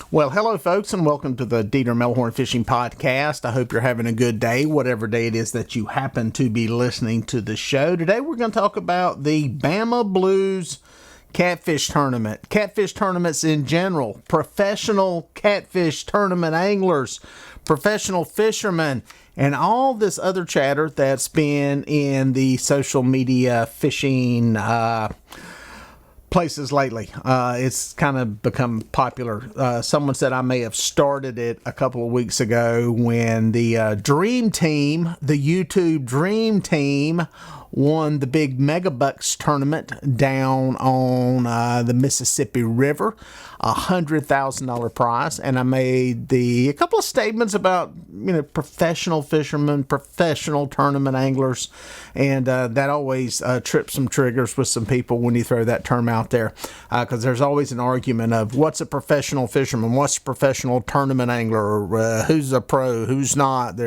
Well, hello, folks, and welcome to the Dieter Melhorn Fishing Podcast. I hope you're having a good day, whatever day it is that you happen to be listening to the show. Today, we're going to talk about the Bama Blues Catfish Tournament. Catfish tournaments in general, professional catfish tournament anglers, professional fishermen, and all this other chatter that's been in the social media fishing places lately. It's kind of become popular. Someone said I may have started it a couple of weeks ago when the Dream Team, the YouTube Dream Team, won the big Megabucks tournament down on the Mississippi River, $100,000 prize, and I made a couple of statements about professional fishermen, professional tournament anglers, and that always trips some triggers with some people when you throw that term out there, because there's always an argument of what's a professional fisherman, what's a professional tournament angler, who's a pro, who's not.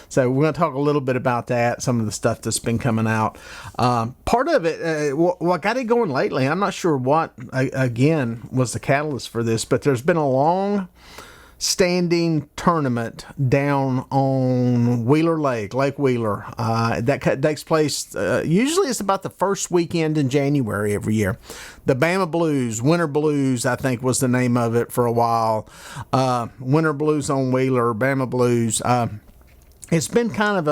So we're going to talk a little bit about that, some of the stuff that's been coming out. Part of it, what got it going lately, I'm not sure what, again, was the catalyst for this, but there's been a long standing tournament down on Wheeler Lake Wheeler, that takes place, usually it's about the first weekend in January every year. The Bama Blues, Winter Blues, I think was the name of it for a while. Winter Blues on Wheeler, Bama Blues. It's been kind of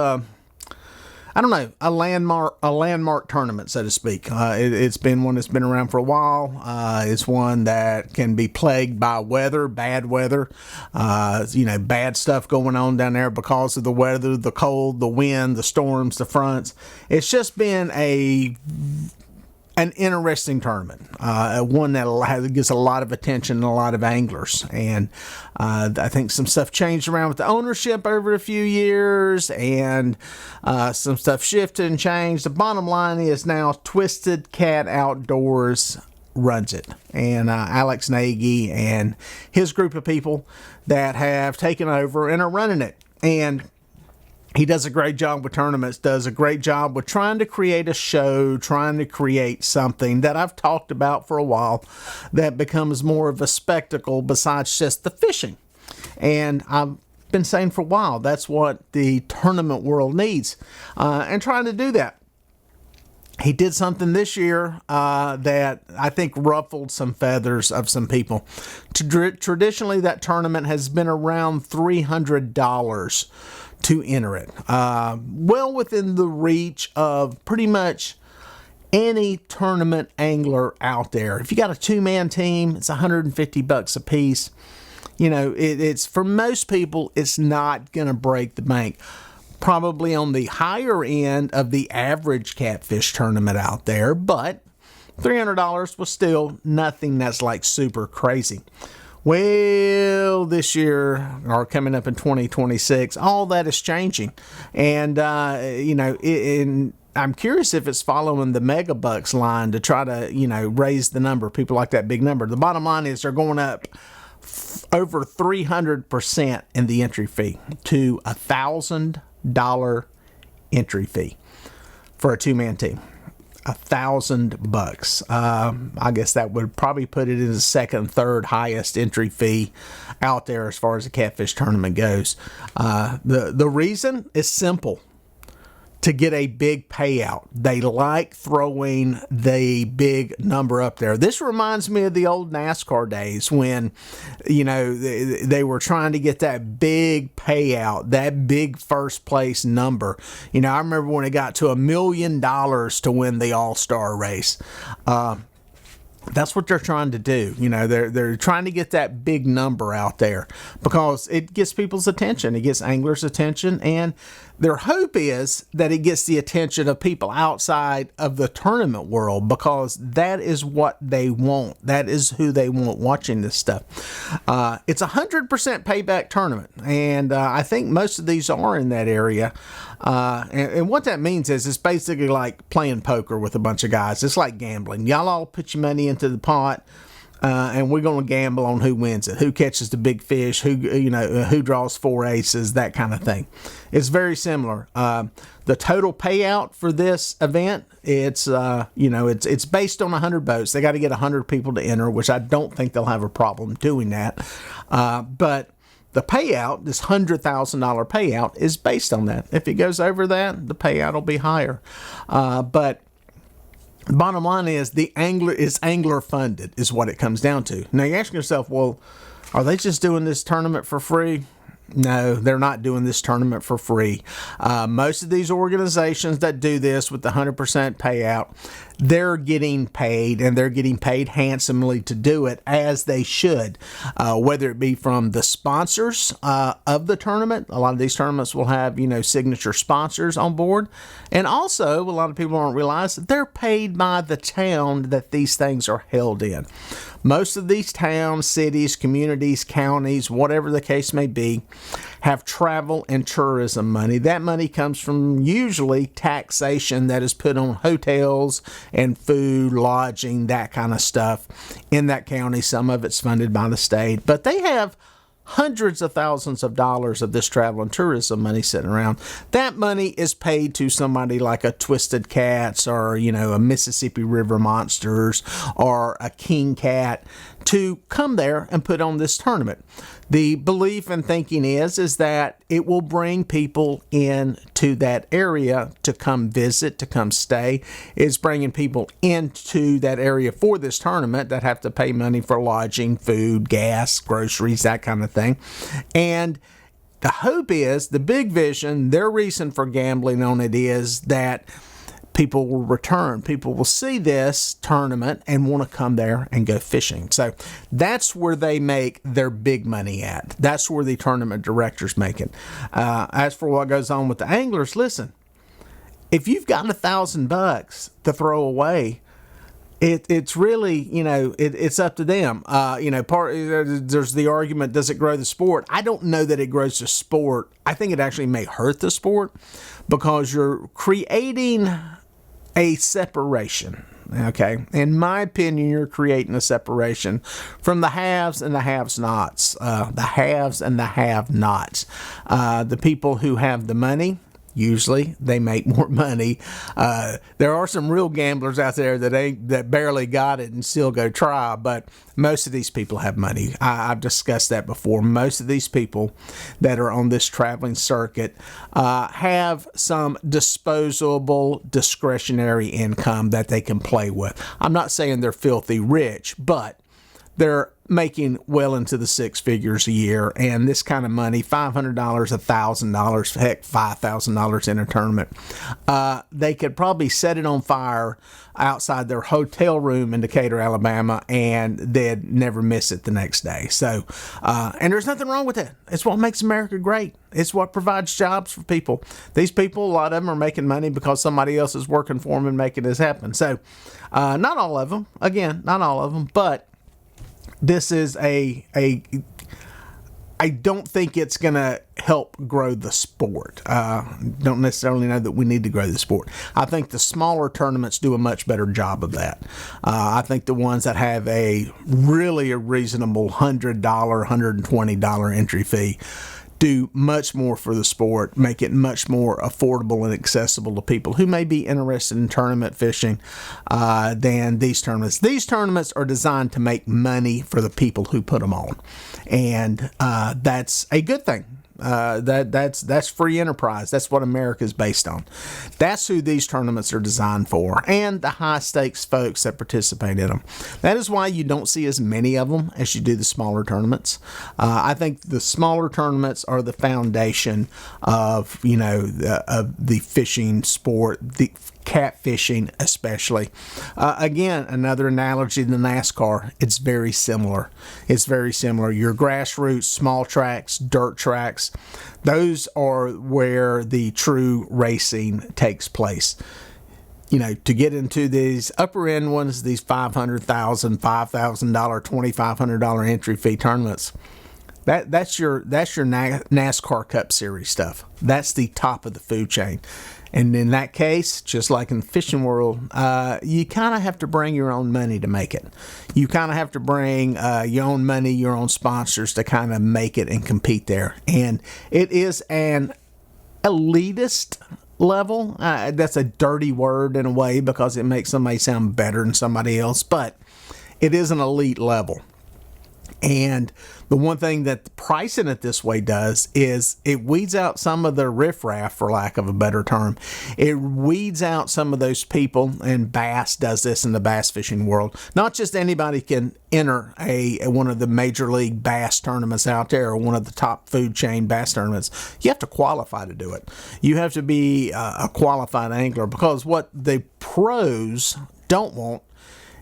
a landmark tournament, so to speak. It's been one that's been around for a while. It's one that can be plagued by weather, bad weather, bad stuff going on down there because of the weather, the cold, the wind, the storms, the fronts. It's just been an interesting tournament, one that gets a lot of attention and a lot of anglers, and I think some stuff changed around with the ownership over a few years, and some stuff shifted and changed. The bottom line is now Twisted Cat Outdoors runs it, and Alex Nagy and his group of people that have taken over and are running it, and he does a great job with tournaments, does a great job with trying to create a show, trying to create something that I've talked about for a while that becomes more of a spectacle besides just the fishing. And I've been saying for a while, that's what the tournament world needs, and trying to do that. He did something this year that I think ruffled some feathers of some people. Traditionally, that tournament has been around $300 to enter it. Well within the reach of pretty much any tournament angler out there. If you got a two-man team, it's $150 a piece. It's for most people, it's not going to break the bank. Probably on the higher end of the average catfish tournament out there, but $300 was still nothing that's like super crazy. Well, this year, or coming up in 2026, all that is changing. And, I'm curious if it's following the Megabucks line to try to, raise the number. People like that big number. The bottom line is they're going up over 300% in the entry fee to $1,000 entry fee for a two-man team. $1,000. I guess that would probably put it in the second, third highest entry fee out there as far as the catfish tournament goes. The reason is simple. To get a big payout. They like throwing the big number up there. This reminds me of the old NASCAR days when, they were trying to get that big payout, that big first place number. I remember when it got to $1 million to win the All-Star race. That's what they're trying to do. They're trying to get that big number out there because it gets people's attention. It gets anglers' attention, and their hope is that it gets the attention of people outside of the tournament world because that is what they want. That is who they want watching this stuff. It's a 100% payback tournament, and I think most of these are in that area. And what that means is it's basically like playing poker with a bunch of guys. It's like gambling. Y'all all put your money into the pot. and we're going to gamble on who wins it, who catches the big fish, who draws 4 aces, that kind of thing. It's very similar. The total payout for this event, it's based on 100 boats. They got to get 100 people to enter, which I don't think they'll have a problem doing that. But the payout, this $100,000 payout, is based on that. If it goes over that, the payout will be higher. But the bottom line is the angler is angler funded, is what it comes down to. Now you ask yourself, well, are they just doing this tournament for free? No, they're not doing this tournament for free. Most of these organizations that do this with the 100% payout, they're getting paid, and they're getting paid handsomely to do it, as they should, whether it be from the sponsors of the tournament. A lot of these tournaments will have, signature sponsors on board. And also, a lot of people don't realize that they're paid by the town that these things are held in. Most of these towns, cities, communities, counties, whatever the case may be, have travel and tourism money. That money comes from usually taxation that is put on hotels and food, lodging, that kind of stuff in that county. Some of it's funded by the state, but they have hundreds of thousands of dollars of this travel and tourism money sitting around. That money is paid to somebody like a Twisted Cats, or a Mississippi River Monsters, or a King Cat, to come there and put on this tournament. The belief and thinking is that it will bring people into that area to come visit, to come stay. It's bringing people into that area for this tournament that have to pay money for lodging, food, gas, groceries, that kind of thing. And the hope is, the big vision, their reason for gambling on it is that people will return. People will see this tournament and want to come there and go fishing. So that's where they make their big money at. That's where the tournament directors make it. As for what goes on with the anglers, listen, if you've got $1,000 to throw away, it's really, it's up to them. There's the argument, does it grow the sport? I don't know that it grows the sport. I think it actually may hurt the sport, because you're creating a separation. Okay, in my opinion, you're creating a separation from the haves and the have-nots. The haves and the have-nots. The people who have the money, usually they make more money. There are some real gamblers out there that barely got it and still go try, but most of these people have money. I've discussed that before. Most of these people that are on this traveling circuit have some disposable, discretionary income that they can play with. I'm not saying they're filthy rich, but they're making well into the six figures a year, and this kind of money, $500, $1,000, heck, $5,000 in a tournament, they could probably set it on fire outside their hotel room in Decatur, Alabama, and they'd never miss it the next day. So, and there's nothing wrong with that. It's what makes America great. It's what provides jobs for people. These people, a lot of them are making money because somebody else is working for them and making this happen. So, not all of them. Again, not all of them, but this is I don't think it's going to help grow the sport. Don't necessarily know that we need to grow the sport. I think the smaller tournaments do a much better job of that. I think the ones that have a reasonable $100, $120 entry fee do much more for the sport, make it much more affordable and accessible to people who may be interested in tournament fishing than these tournaments. These tournaments are designed to make money for the people who put them on, and that's a good thing. That's free enterprise. That's what America is based on. That's who these tournaments are designed for, and the high stakes folks that participate in them. That is why you don't see as many of them as you do the smaller tournaments. I think the smaller tournaments are the foundation of the fishing sport, the catfishing especially. Again, another analogy to NASCAR. It's very similar. Your grassroots, small tracks, dirt tracks, those are where the true racing takes place. To get into these upper end ones, these $500,000, $5,000, $2,500 entry fee tournaments, that's your NASCAR Cup Series stuff. That's the top of the food chain. And in that case, just like in the fishing world, you kind of have to bring your own money to make it. You kind of have to bring your own money, your own sponsors to kind of make it and compete there. And it is an elitist level. That's a dirty word in a way because it makes somebody sound better than somebody else, but it is an elite level. And the one thing that pricing it this way does is it weeds out some of the riffraff, for lack of a better term. It weeds out some of those people, and bass does this in the bass fishing world. Not just anybody can enter one of the major league bass tournaments out there or one of the top food chain bass tournaments. You have to qualify to do it. You have to be a qualified angler, because what the pros don't want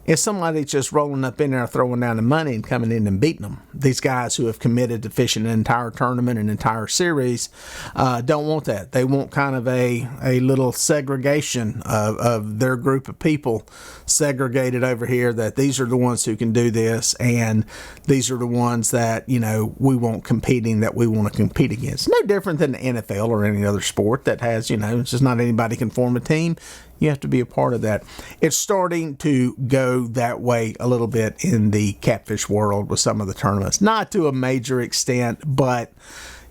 is somebody just rolling up in there, throwing down the money and coming in and beating them. These guys who have committed to fishing an entire tournament, an entire series, don't want that. They want kind of a little segregation of their group of people segregated over here, that these are the ones who can do this, and these are the ones that, we want competing, that we want to compete against. No different than the NFL or any other sport that has, it's just not anybody can form a team. You have to be a part of that. It's starting to go that way a little bit in the catfish world with some of the tournaments. Not to a major extent, but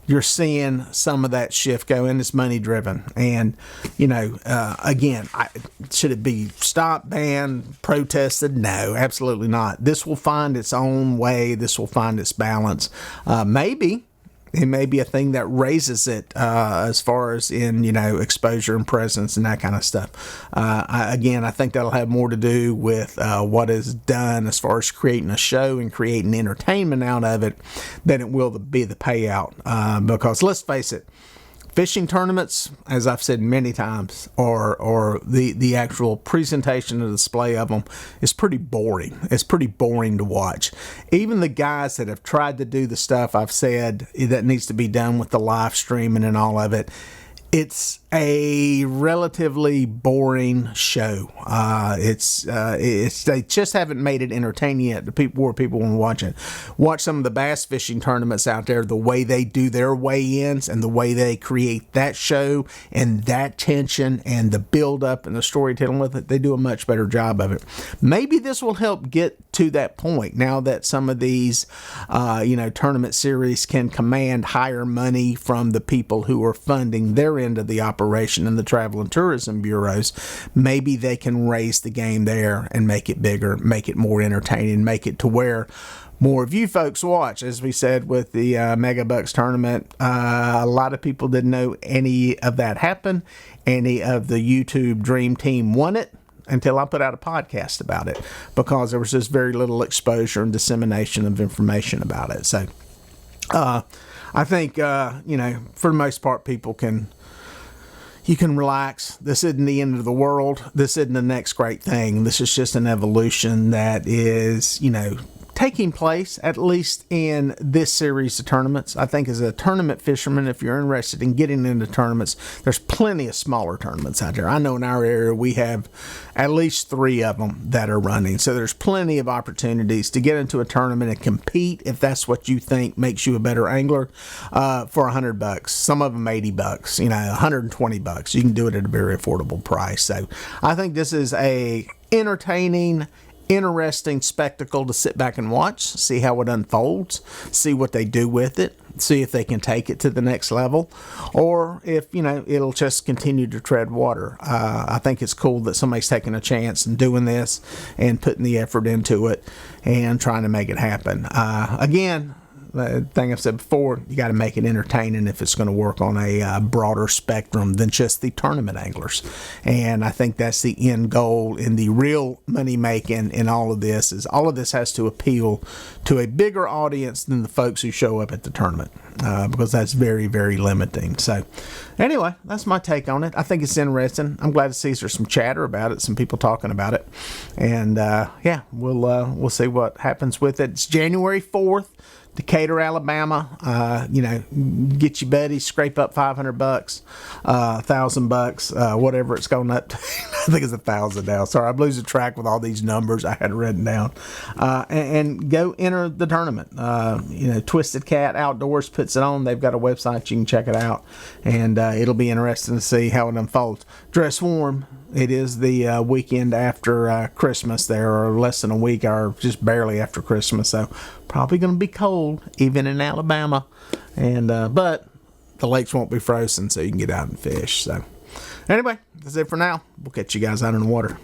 you're seeing some of that shift go, and it's money driven. And, again, should it be stopped, banned, protested? No, absolutely not. This will find its own way. This will find its balance. Maybe it may be a thing that raises it as far as in, exposure and presence and that kind of stuff. I think that'll have more to do with what is done as far as creating a show and creating entertainment out of it than it will be the payout. Because let's face it, fishing tournaments, as I've said many times, or the actual presentation and display of them is pretty boring. It's pretty boring to watch. Even the guys that have tried to do the stuff I've said that needs to be done with the live streaming and all of it, it's a relatively boring show. They just haven't made it entertaining yet to people want to watch it. Watch some of the bass fishing tournaments out there, the way they do their weigh-ins and the way they create that show and that tension and the build-up and the storytelling with it. They do a much better job of it. Maybe this will help get to that point now that some of these, tournament series can command higher money from the people who are funding their end of the operation in the travel and tourism bureaus. Maybe they can raise the game there and make it bigger, make it more entertaining, make it to where more of you folks watch. As we said with the Mega Bucks tournament, a lot of people didn't know any of that happened. Any of the YouTube Dream Team won it until I put out a podcast about it, because there was just very little exposure and dissemination of information about it. So I think, for the most part, you can relax. This isn't the end of the world. This isn't the next great thing. This is just an evolution that is, taking place, at least in this series of tournaments. I think as a tournament fisherman, if you're interested in getting into tournaments, there's plenty of smaller tournaments out there. I know in our area we have at least 3 of them that are running. So there's plenty of opportunities to get into a tournament and compete if that's what you think makes you a better angler for $100. Some of them $80, $120. You can do it at a very affordable price. So I think this is a entertaining, interesting spectacle to sit back and watch, see how it unfolds, see what they do with it, see if they can take it to the next level, or if, it'll just continue to tread water. I think it's cool that somebody's taking a chance and doing this and putting the effort into it and trying to make it happen. Again, the thing I've said before, you got to make it entertaining if it's going to work on a broader spectrum than just the tournament anglers. And I think that's the end goal in the real money making in all of this, is all of this has to appeal to a bigger audience than the folks who show up at the tournament, because that's very, very limiting. So anyway, that's my take on it. I think it's interesting. I'm glad to see there's some chatter about it, some people talking about it. And we'll see what happens with it. It's January 4th. Decatur, Alabama. You know, get your buddies, scrape up $500, $1,000, whatever it's going up to. I think it's 1,000 now. Sorry, I'm losing track with all these numbers I had written down. And go enter the tournament. You know, Twisted Cat Outdoors puts it on. They've got a website. You can check it out, and it'll be interesting to see how it unfolds. Dress warm. It is the weekend after Christmas there, or less than a week, or just barely after Christmas. So probably going to be cold, even in Alabama. And but the lakes won't be frozen, so you can get out and fish. So anyway, that's it for now. We'll catch you guys out in the water.